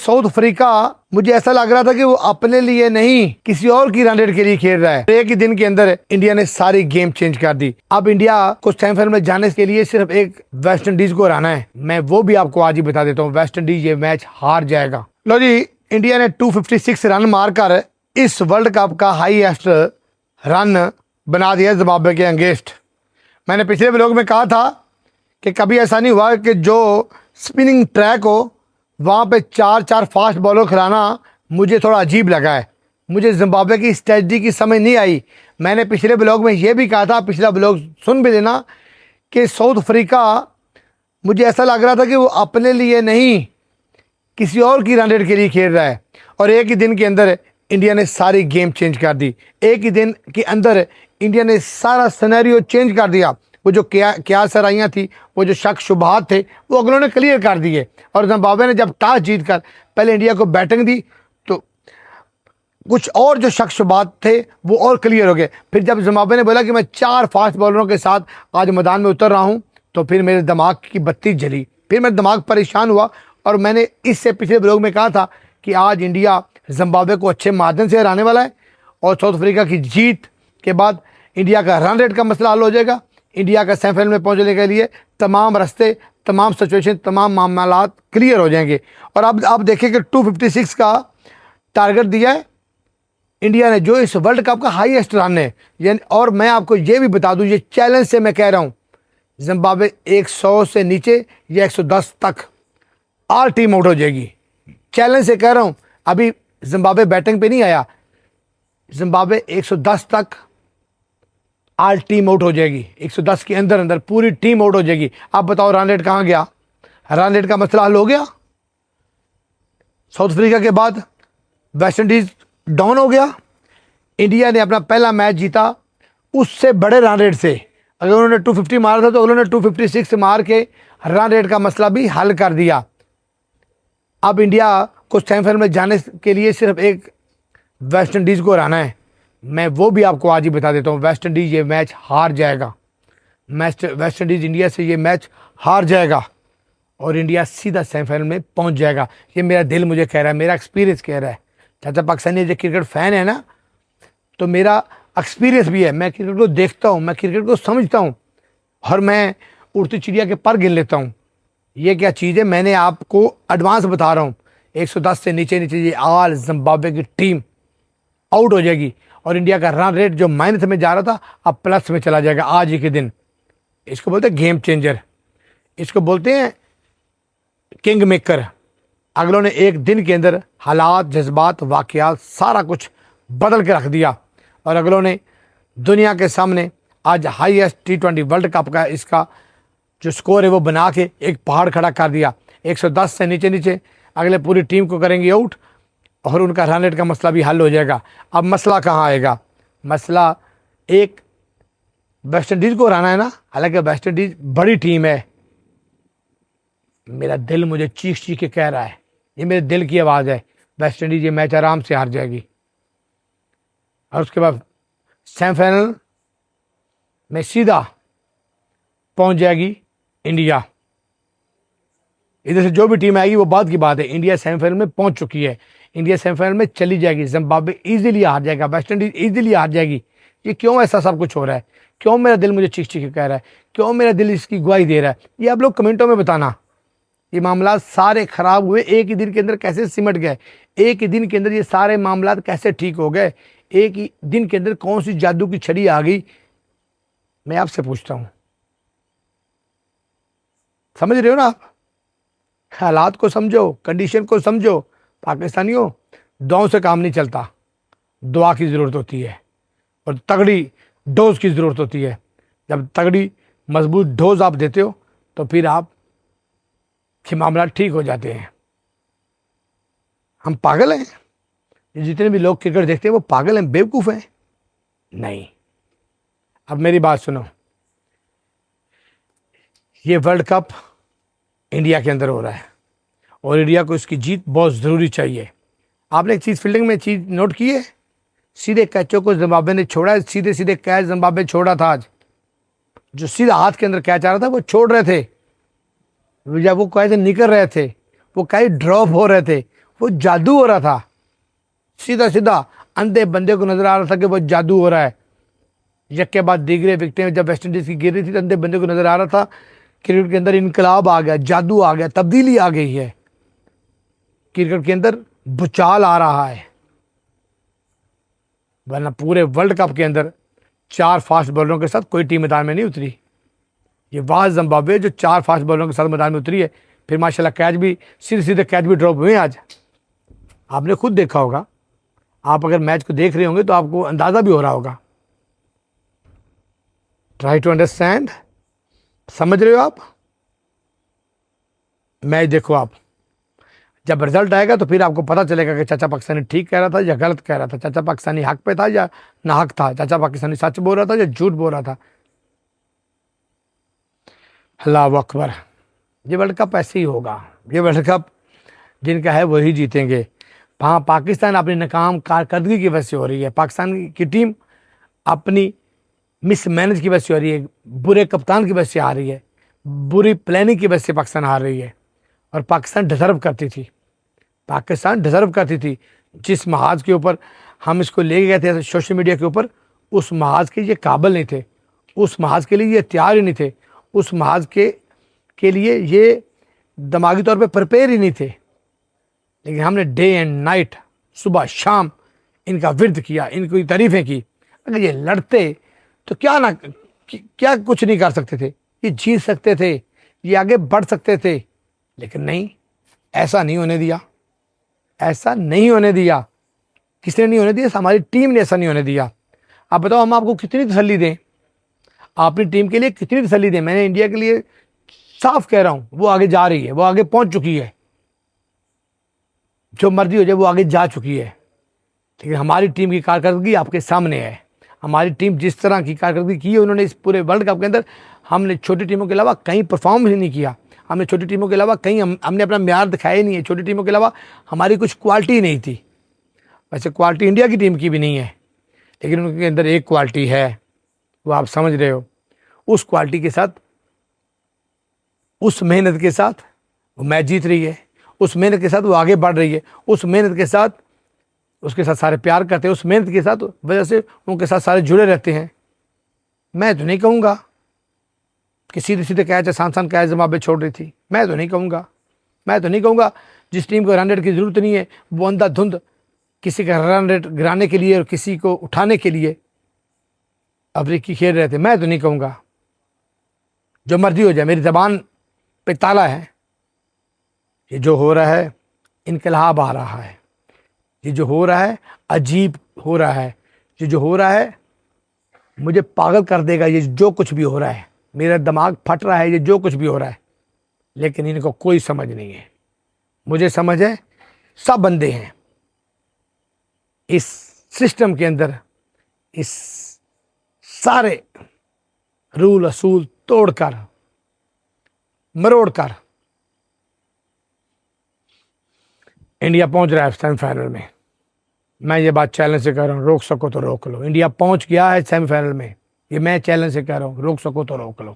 South Africa, मुझे ऐसा लग रहा था कि वो अपने लिए नहीं किसी और की रन रेट के लिए खेल रहा है। एक ही दिन के अंदर इंडिया ने सारी गेम चेंज कर दी। अब इंडिया को सेमीफाइनल में जाने के लिए सिर्फ एक वेस्ट इंडीज को हराना है। मैं वो भी आपको आज ही बता देता हूँ, वेस्ट इंडीज ये मैच हार जाएगा। लो जी, इंडिया ने 256 रन मारकर इस वर्ल्ड कप का हाईएस्ट रन बना दिया जिम्बाब्वे के अगेंस्ट। मैंने पिछले व्लॉग में कहा था कि कभी ऐसा नहीं हुआ कि जो स्पिनिंग ट्रैक हो वहाँ पे चार चार फास्ट बॉलर खिलाना मुझे थोड़ा अजीब लगा है। मुझे जिम्बाब्वे की स्ट्रेटजी की समझ नहीं आई। मैंने पिछले ब्लॉग में ये भी कहा था, पिछला ब्लॉग सुन भी लेना, कि साउथ अफ्रीका, मुझे ऐसा लग रहा था कि वो अपने लिए नहीं किसी और की रन रेट के लिए खेल रहा है। और एक ही दिन के अंदर इंडिया ने सारी गेम चेंज कर दी। एक ही दिन के अंदर इंडिया ने सारा सिनेरियो चेंज कर दिया। वो जो क्या सराइयाँ थी, वो जो शक शुबहात थे, वो अगलों ने क्लियर कर दिए। और जिम्बाब्वे ने जब टॉस जीत कर पहले इंडिया को बैटिंग दी तो कुछ और जो शक शुबहात थे वो और क्लियर हो गए। फिर जब जिम्बाब्वे ने बोला कि मैं 4 फास्ट बॉलरों के साथ आज मैदान में उतर रहा हूँ, तो फिर मेरे दिमाग की बत्ती जली, फिर मेरा दिमाग परेशान हुआ। और मैंने इससे पिछले ब्लॉग में कहा था कि आज इंडिया जिम्बाब्वे को अच्छे मार्जिन से हराने वाला है और साउथ अफ्रीका की जीत के बाद इंडिया का रन रेट का मसला हल हो जाएगा। इंडिया का सेमीफाइनल में पहुंचने के लिए तमाम रास्ते, तमाम सिचुएशन, तमाम मामलात क्लियर हो जाएंगे। और अब आप देखिए कि 256 का टारगेट दिया है इंडिया ने, जो इस वर्ल्ड कप का हाईएस्ट रन है। यानी, और मैं आपको ये भी बता दूं, ये चैलेंज से मैं कह रहा हूं, जिम्बाब्वे 100 से नीचे या 110 तक ऑल टीम आउट हो जाएगी। चैलेंज से कह रहा हूं, अभी जिम्बाब्वे बैटिंग पे नहीं आया, जिम्बाब्वे 110 तक ऑल टीम आउट हो जाएगी। 110 के अंदर अंदर पूरी टीम आउट हो जाएगी। आप बताओ रन रेट कहाँ गया? रन रेट का मसला हल हो गया। साउथ अफ्रीका के बाद वेस्ट इंडीज डाउन हो गया। इंडिया ने अपना पहला मैच जीता उससे बड़े रन रेट से। अगर उन्होंने 250 मारा था तो उन्होंने 256 मार के रन रेट का मसला भी हल कर दिया। अब इंडिया को सेमीफाइनल में जाने के लिए सिर्फ एक वेस्ट इंडीज को हराना है। मैं वो भी आपको आज ही बता देता हूँ, वेस्ट इंडीज ये मैच हार जाएगा। वेस्ट इंडीज इंडिया से ये मैच हार जाएगा और इंडिया सीधा सेमीफाइनल में पहुंच जाएगा। ये मेरा दिल मुझे कह रहा है, मेरा एक्सपीरियंस कह रहा है। चाचा पाकिस्तानी जो क्रिकेट फैन है ना, तो मेरा एक्सपीरियंस भी है। मैं क्रिकेट को देखता हूँ, मैं क्रिकेट को समझता हूँ और मैं उड़ती चिड़िया के पर गिन लेता हूँ। ये क्या चीज़ है, मैंने आपको एडवांस बता रहा हूँ। 110 से नीचे नीचे ये ऑल जिम्बाब्वे की टीम आउट हो जाएगी और इंडिया का रन रेट जो माइनस में जा रहा था अब प्लस में चला जाएगा आज ही के दिन। इसको बोलते हैं गेम चेंजर, इसको बोलते हैं किंग मेकर। अगलों ने एक दिन के अंदर हालात, जज्बात, वाकयात सारा कुछ बदल के रख दिया और अगलों ने दुनिया के सामने आज हाईएस्ट T20 वर्ल्ड कप का इसका जो स्कोर है वो बना के एक पहाड़ खड़ा कर दिया। 110 से नीचे नीचे अगले पूरी टीम को करेंगे आउट और उनका रन रेट का मसला भी हल हो जाएगा। अब मसला कहाँ आएगा? मसला एक वेस्ट इंडीज़ को हराना है ना। हालांकि वेस्ट इंडीज़ बड़ी टीम है। मेरा दिल मुझे चीख चीख के कह रहा है, ये मेरे दिल की आवाज़ है, वेस्ट इंडीज़ ये मैच आराम से हार जाएगी और उसके बाद सेमीफाइनल में सीधा पहुंच जाएगी इंडिया। इधर से जो भी टीम आएगी वो बात की बात है। इंडिया सेमीफाइनल में पहुंच चुकी है, इंडिया सेमीफाइनल में चली जाएगी। जिम्बाब्वे इजीली हार जाएगा, वेस्ट इंडीज इजीली हार जाएगी। ये क्यों ऐसा सब कुछ हो रहा है? क्यों मेरा दिल मुझे चीख चीख कह रहा है? क्यों मेरा दिल इसकी गवाही दे रहा है? ये आप लोग कमेंटों में बताना। ये मामला सारे खराब हुए एक ही दिन के अंदर, कैसे सिमट गए? एक ही दिन के अंदर ये सारे मामला कैसे ठीक हो गए? एक ही दिन के अंदर कौन सी जादू की छड़ी आ गई? मैं आपसे पूछता हूँ, समझ रहे हो ना आप? हालात को समझो, कंडीशन को समझो। पाकिस्तानियों, दुआओं से काम नहीं चलता, दुआ की ज़रूरत होती है और तगड़ी डोज की ज़रूरत होती है। जब तगड़ी मजबूत डोज आप देते हो तो फिर आप के मामला ठीक हो जाते हैं। हम पागल हैं? जितने भी लोग क्रिकेट देखते हैं वो पागल हैं, बेवकूफ़ हैं? नहीं। अब मेरी बात सुनो, ये वर्ल्ड कप इंडिया के अंदर हो रहा है और इंडिया को इसकी जीत बहुत ज़रूरी चाहिए। आपने एक चीज़ फील्डिंग में चीज़ नोट की है, सीधे कैचों को जिम्बाब्वे ने छोड़ा है। सीधे सीधे कैच जिम्बाब्वे छोड़ा था आज। जो सीधा हाथ के अंदर कैच आ रहा था वो छोड़ रहे थे। जब वो कैच निकल रहे थे, वो कैच ड्रॉप हो रहे थे, वो जादू हो रहा था, सीधा सीधा अंधे बंदे को नजर आ रहा था कि वो जादू हो रहा है। एक के बाद दीगरे विकेटें जब वेस्ट इंडीज की गिर रही थी तो अंधे बंदे को नजर आ रहा था क्रिकेट के अंदर इनकलाब आ गया, जादू आ गया, तब्दीली आ गई है, क्रिकेट के अंदर भूचाल आ रहा है। वरना पूरे वर्ल्ड कप के अंदर 4 फास्ट बॉलरों के साथ कोई टीम मैदान में नहीं उतरी। ये वाह जिम्बाब्वे जो 4 फास्ट बॉलरों के साथ मैदान में उतरी है। फिर माशाल्लाह कैच भी सीधे सीधे कैच भी ड्रॉप हुए आज, आपने खुद देखा होगा। आप अगर मैच को देख रहे होंगे तो आपको अंदाजा भी हो रहा होगा। ट्राई टू अंडरस्टैंड, समझ रहे हो आप? मैच देखो आप, जब रिजल्ट आएगा तो फिर आपको पता चलेगा कि चाचा पाकिस्तानी ठीक कह रहा था या गलत कह रहा था, चाचा पाकिस्तानी हक पे था या ना हक था, चाचा पाकिस्तानी सच बोल रहा था या झूठ बोल रहा था। अल्लाह अकबर। ये वर्ल्ड कप ऐसे ही होगा। ये वर्ल्ड कप जिनका है वही जीतेंगे। हाँ, पाकिस्तान अपनी नाकाम कारकर्दगी की वजह से हो रही है, पाकिस्तान की टीम अपनी मिसमैनेज की वजह से हो रही है, बुरे कप्तान की वजह से आ रही है, बुरी प्लानिंग की वजह से पाकिस्तान हार रही है। और पाकिस्तान डिजर्व करती थी, पाकिस्तान डिजर्व करती थी। जिस महाज के ऊपर हम इसको ले गए थे सोशल मीडिया के ऊपर, उस महाज के ये काबिल नहीं थे, उस महाज के लिए ये तैयार ही नहीं थे, उस महाज के लिए ये दिमागी तौर पे प्रिपेयर ही नहीं थे। लेकिन हमने डे एंड नाइट, सुबह शाम इनका विर्द किया, इनकी तारीफ़ें की। अगर ये लड़ते तो क्या कुछ नहीं कर सकते थे, ये जीत सकते थे, ये आगे बढ़ सकते थे। लेकिन नहीं, ऐसा नहीं होने दिया, ऐसा नहीं होने दिया। किसने नहीं होने दिया? हमारी टीम ने ऐसा नहीं होने दिया। आप बताओ हम आपको कितनी तसल्ली दें, अपनी टीम के लिए कितनी तसल्ली दें? मैंने इंडिया के लिए साफ कह रहा हूं, वो आगे जा रही है, वो आगे पहुंच चुकी है, जो मर्जी हो जाए वो आगे जा चुकी है। लेकिन हमारी टीम की कारकर्दगी आपके सामने है। हमारी टीम जिस तरह की कारकर्दगी की है उन्होंने इस पूरे वर्ल्ड कप के अंदर, हमने छोटी टीमों के अलावा कहीं परफॉर्म ही नहीं किया। हमने छोटी टीमों के अलावा कहीं हमने अपना म्यार दिखाया ही नहीं है। छोटी टीमों के अलावा हमारी कुछ क्वालिटी नहीं थी। वैसे क्वालिटी इंडिया की टीम की भी नहीं है, लेकिन उनके अंदर एक क्वालिटी है, वो आप समझ रहे हो। उस क्वालिटी के साथ, उस मेहनत के साथ वो मैच जीत रही है, उस मेहनत के साथ वो आगे बढ़ रही है, उस मेहनत के साथ उसके साथ सारे प्यार करते हैं, उस मेहनत के साथ वजह से उनके साथ सारे जुड़े रहते हैं। मैं तो नहीं कहूँगा कि सीधे सीधे कैच आसान कैच जिम्बाब्वे छोड़ रही थी। मैं तो नहीं कहूँगा जिस टीम को रन रेट की ज़रूरत नहीं है वो अंधाधुंध किसी का रन रेट गिराने के लिए और किसी को उठाने के लिए अफ्रीकी खेल रहे थे। मैं तो नहीं कहूँगा, जो मर्जी हो जाए, मेरी ज़बान पे ताला है। ये जो हो रहा है इनकलाब आ रहा है, ये जो हो रहा है अजीब हो रहा है, ये जो हो रहा है मुझे पागल कर देगा। ये जो कुछ भी हो रहा है मेरा दिमाग फट रहा है, ये जो कुछ भी हो रहा है। लेकिन इनको कोई समझ नहीं है, मुझे समझ है। सब बंदे हैं इस सिस्टम के अंदर, इस सारे रूल असूल तोड़कर मरोड़कर इंडिया पहुंच रहा है सेमीफाइनल में। मैं ये बात चैलेंज से कह रहा हूँ, रोक सको तो रोक लो। इंडिया पहुंच गया है सेमीफाइनल में, ये मैं चैलेंज से कह रहा हूँ, रोक सको तो रोक लो।